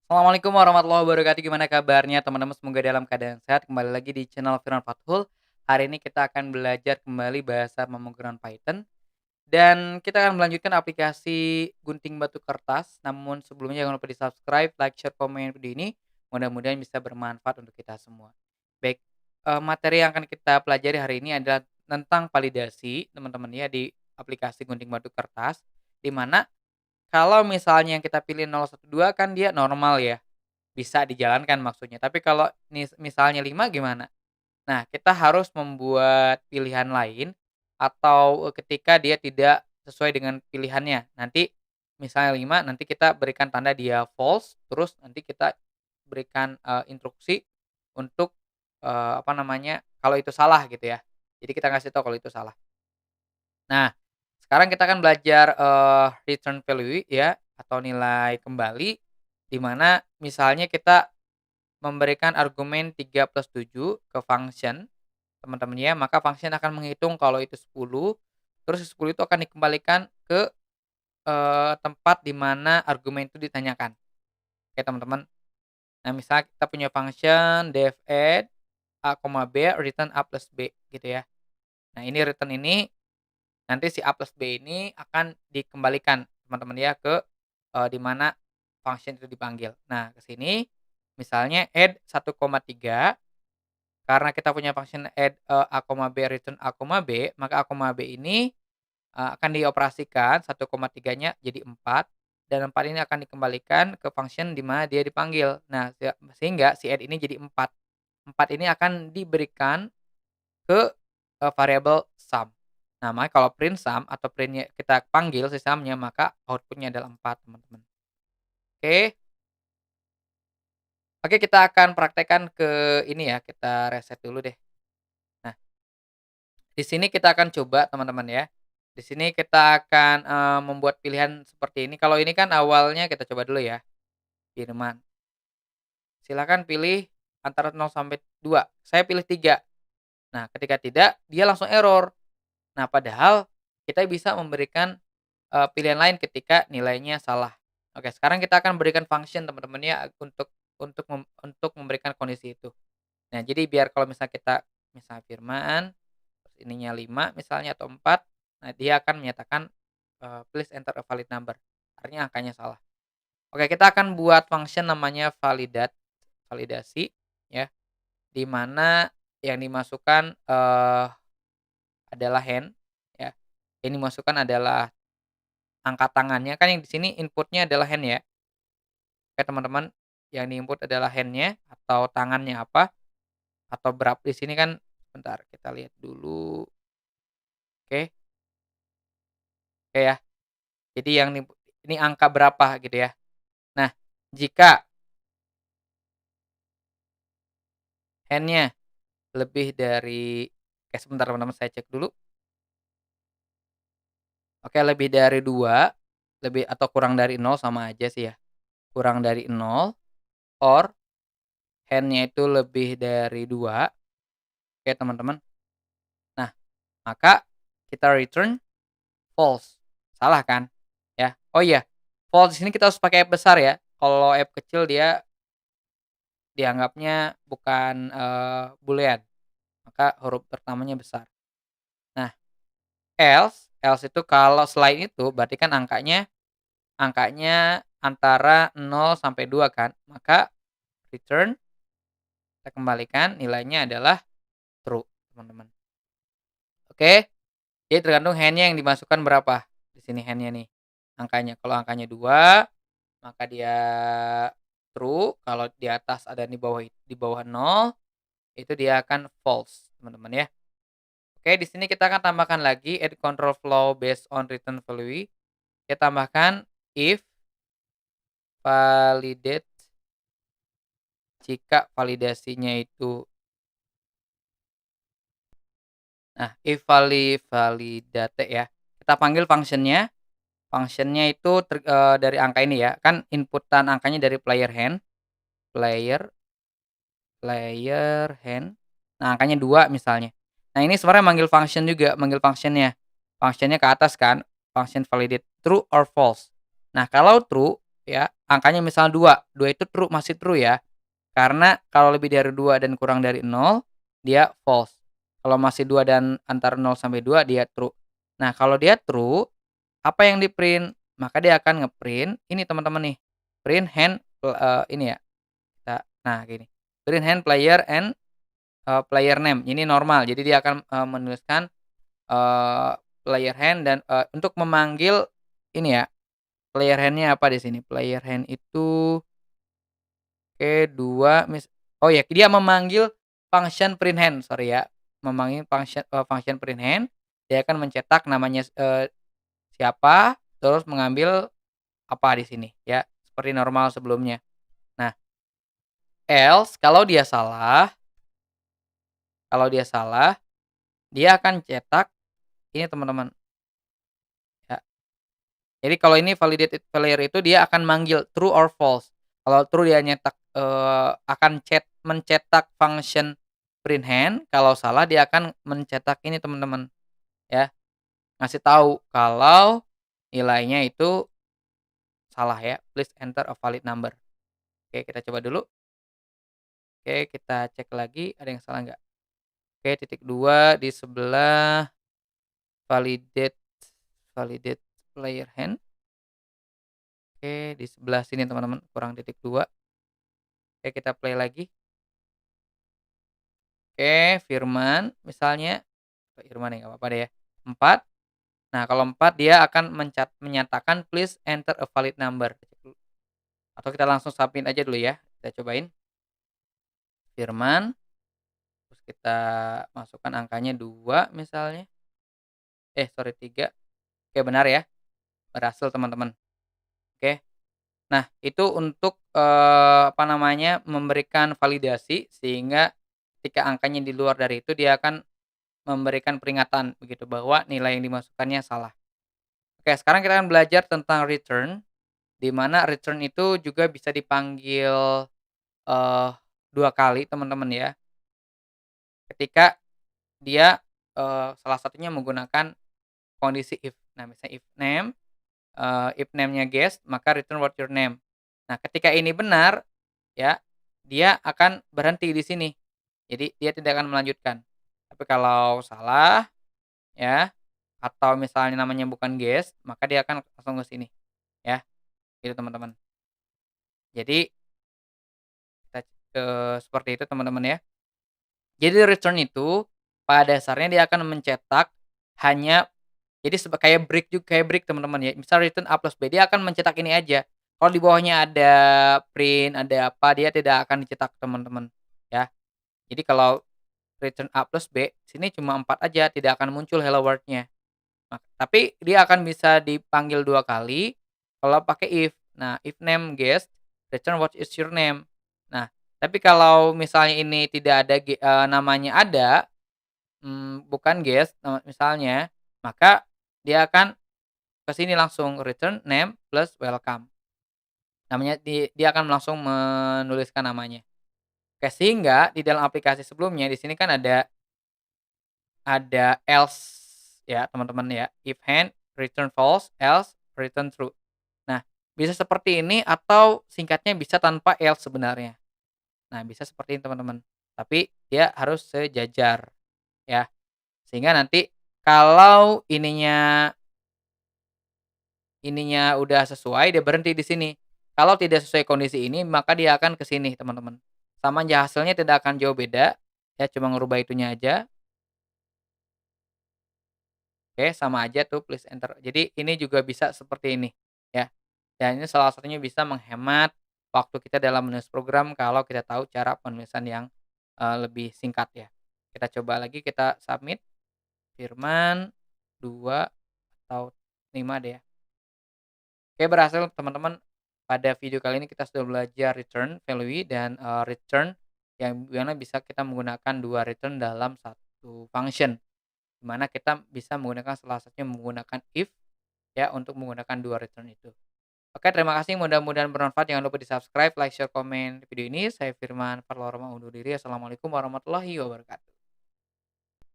Assalamualaikum warahmatullahi wabarakatuh. Gimana kabarnya teman-teman? Semoga dalam keadaan sehat. Kembali lagi di channel Firman Fathul. Hari ini kita akan belajar kembali bahasa pemrograman Python dan kita akan melanjutkan aplikasi gunting batu kertas. Namun sebelumnya jangan lupa di-subscribe, like, share, komen video ini. Mudah-mudahan bisa bermanfaat untuk kita semua. Baik, materi yang akan kita pelajari hari ini adalah tentang validasi, teman-teman ya, di aplikasi gunting batu kertas, di mana kalau misalnya yang kita pilih 0, 1, 2 kan dia normal ya, bisa dijalankan maksudnya. Tapi kalau misalnya 5 gimana? Nah, kita harus membuat pilihan lain atau, ketika dia tidak sesuai dengan pilihannya. Nanti misalnya 5 nanti kita berikan tanda dia false, terus nanti kita berikan, instruksi untuk, apa namanya, kalau itu salah gitu ya. Jadi kita ngasih tahu kalau itu salah. Nah, sekarang kita akan belajar, return value ya, atau nilai kembali, di mana misalnya kita memberikan argumen 3 plus 7 ke function, teman-teman ya, maka function akan menghitung kalau itu 10, terus 10 itu akan dikembalikan ke, tempat di mana argumen itu ditanyakan. Oke, teman-teman. Nah, misalnya kita punya function def add a, b, return a plus b gitu ya. Nah, ini return ini nanti si A plus B ini akan dikembalikan teman-teman ya ke, di mana function itu dipanggil. Nah, ke sini misalnya add 1,3 karena kita punya function add, a, b, return a, b, maka a, b ini, akan dioperasikan 1,3-nya jadi 4 dan 4 ini akan dikembalikan ke function di mana dia dipanggil. Nah, sehingga si add ini jadi 4. 4 ini akan diberikan ke, variabel sum. Nah, makanya kalau print sum atau print-nya kita panggil si sum-nya, maka output-nya adalah 4, teman-teman. Oke. Oke, kita akan praktekkan ke ini ya, kita reset dulu deh. Nah, di sini kita akan coba teman-teman ya. Di sini kita akan, membuat pilihan seperti ini. Kalau ini kan awalnya kita coba dulu ya, Firman. Silakan pilih antara 0 sampai 2. Saya pilih 3. Nah, ketika tidak, dia langsung error. Nah, padahal kita bisa memberikan, pilihan lain ketika nilainya salah. Oke, sekarang kita akan berikan function teman-teman ya, untuk memberikan kondisi itu. Nah, jadi biar kalau misalnya kita misalnya Firman, terus ininya 5 misalnya atau 4, nah dia akan menyatakan, please enter a valid number, artinya angkanya salah. Oke, kita akan buat function namanya validasi ya, di mana yang dimasukkan, adalah hand ya, yang dimasukkan adalah angka tangannya, kan yang di sini inputnya adalah hand ya. Oke, teman-teman, yang di-input adalah hand-nya atau tangannya apa, atau berapa di sini kan bentar kita lihat dulu. Oke oke ya. Jadi yang ini angka berapa gitu ya. Nah, jika hand-nya lebih dari oke sebentar teman-teman saya cek dulu. Oke, lebih dari 2 lebih atau kurang dari 0 sama aja sih ya. Kurang dari 0 or hand-nya itu lebih dari 2, oke teman-teman. Nah, maka kita return false. Salah kan? Ya. Oh iya, false di sini kita harus pakai F besar ya. Kalau F kecil dia dianggapnya bukan, boolean, maka huruf pertamanya besar. Nah, else itu kalau selain itu berarti kan angkanya angkanya antara 0 sampai 2 kan, maka return kita kembalikan nilainya adalah true, teman-teman. Oke, jadi tergantung hand-nya yang dimasukkan berapa. Di sini hand-nya nih, angkanya. Kalau angkanya 2 maka dia true, kalau di atas ada di bawah 0, itu dia akan false, teman-teman ya. Oke, di sini kita akan tambahkan lagi add control flow based on return value. Kita tambahkan if validate jika validasinya itu nah, if validate ya. Kita panggil function-nya itu dari angka ini ya, kan inputan angkanya dari player hand, player player hand, nah angkanya 2 misalnya. Nah, ini sebenarnya manggil function juga, manggil function-nya. Function-nya ke atas kan, function validate true or false. Nah, kalau true ya, angkanya misal 2, 2 itu true, masih true ya. Karena kalau lebih dari 2 dan kurang dari 0, dia false. Kalau masih 2 dan antara 0 sampai 2 dia true. Nah, kalau dia true, apa yang di-print? Maka dia akan nge-print ini teman-teman nih, print hand, ini ya, nah gini, print hand player and, player name, ini normal. Jadi dia akan, menuliskan, eee, player hand dan, untuk memanggil ini ya, player hand-nya apa di sini, player hand itu oke, 2 oh ya, dia memanggil function print hand, sorry ya, memanggil function print hand, dia akan mencetak namanya, siapa, terus mengambil apa di sini, ya, seperti normal sebelumnya. Nah, else kalau dia salah, dia akan cetak ini teman-teman, ya. Jadi kalau ini validated failure itu dia akan manggil true or false. Kalau true dia nyetak, akan mencetak function print hand, kalau salah dia akan mencetak ini teman-teman, ya, ngasih tahu kalau nilainya itu salah ya, please enter a valid number. Oke, kita coba dulu. Oke, kita cek lagi ada yang salah nggak. Oke, titik 2 di sebelah validate validate player hand. Oke, di sebelah sini teman-teman, kurang titik 2. Oke, kita play lagi. Oke, Firman misalnya, Firman ya nggak apa-apa deh ya, 4. Nah, kalau 4 dia akan menyatakan please enter a valid number. Atau kita langsung submit aja dulu ya, kita cobain. Firman, terus kita masukkan angkanya 2 misalnya, sorry 3. Oke, benar ya, berhasil teman-teman. Oke. Nah, itu untuk, apa namanya, memberikan validasi sehingga ketika angkanya di luar dari itu dia akan memberikan peringatan begitu bahwa nilai yang dimasukkannya salah. Oke, sekarang kita akan belajar tentang return, di mana return itu juga bisa dipanggil, eee, 2 kali teman-teman ya, ketika dia, salah satunya menggunakan kondisi if. Nah, misalnya if name-nya guest, maka return what your name. Nah, ketika ini benar, ya, dia akan berhenti di sini. Jadi dia tidak akan melanjutkan. Tapi kalau salah, ya, atau misalnya namanya bukan guest, maka dia akan langsung ke sini, ya, gitu teman-teman. Jadi kita, seperti itu teman-teman ya. Jadi return itu pada dasarnya dia akan mencetak hanya jadi kayak break juga, kayak break teman-teman ya. Misal return A plus B, dia akan mencetak ini aja. Kalau di bawahnya ada print, ada apa, dia tidak akan dicetak teman-teman, ya. Jadi kalau return A plus B, sini cuma 4 aja, tidak akan muncul hello world-nya. Tapi dia akan bisa dipanggil 2 kali kalau pakai if. Nah, if name guest, return what is your name. Nah, tapi kalau misalnya ini tidak ada namanya ada, bukan guest misalnya, maka dia akan ke sini langsung return name plus welcome. Namanya dia akan langsung menuliskan namanya. Oke, sehingga di dalam aplikasi sebelumnya di sini kan ada else ya, teman-teman ya. If hand return false, else return true. Nah, bisa seperti ini atau singkatnya bisa tanpa else sebenarnya. Nah, bisa seperti ini teman-teman. Tapi dia harus sejajar ya. Sehingga nanti kalau ininya udah sesuai, dia berhenti di sini. Kalau tidak sesuai kondisi ini, maka dia akan ke sini, teman-teman. Sama aja hasilnya tidak akan jauh beda, ya cuma ngerubah itunya aja. Oke, sama aja tuh please enter. Jadi ini juga bisa seperti ini, ya. Dan ini salah satunya bisa menghemat waktu kita dalam menulis program kalau kita tahu cara penulisan yang, lebih singkat ya. Kita coba lagi, kita submit. Firman 2 atau 5 deh ya. Oke, berhasil teman-teman. Pada video kali ini kita sudah belajar return value dan, return yang mana bisa kita menggunakan 2 return dalam satu function. Di mana kita bisa menggunakan salah satunya menggunakan if ya untuk menggunakan 2 return itu. Oke, terima kasih, mudah-mudahan bermanfaat. Jangan lupa di-subscribe, like, share, komen video ini. Saya Firman Farlorama undur diri. Assalamualaikum warahmatullahi wabarakatuh.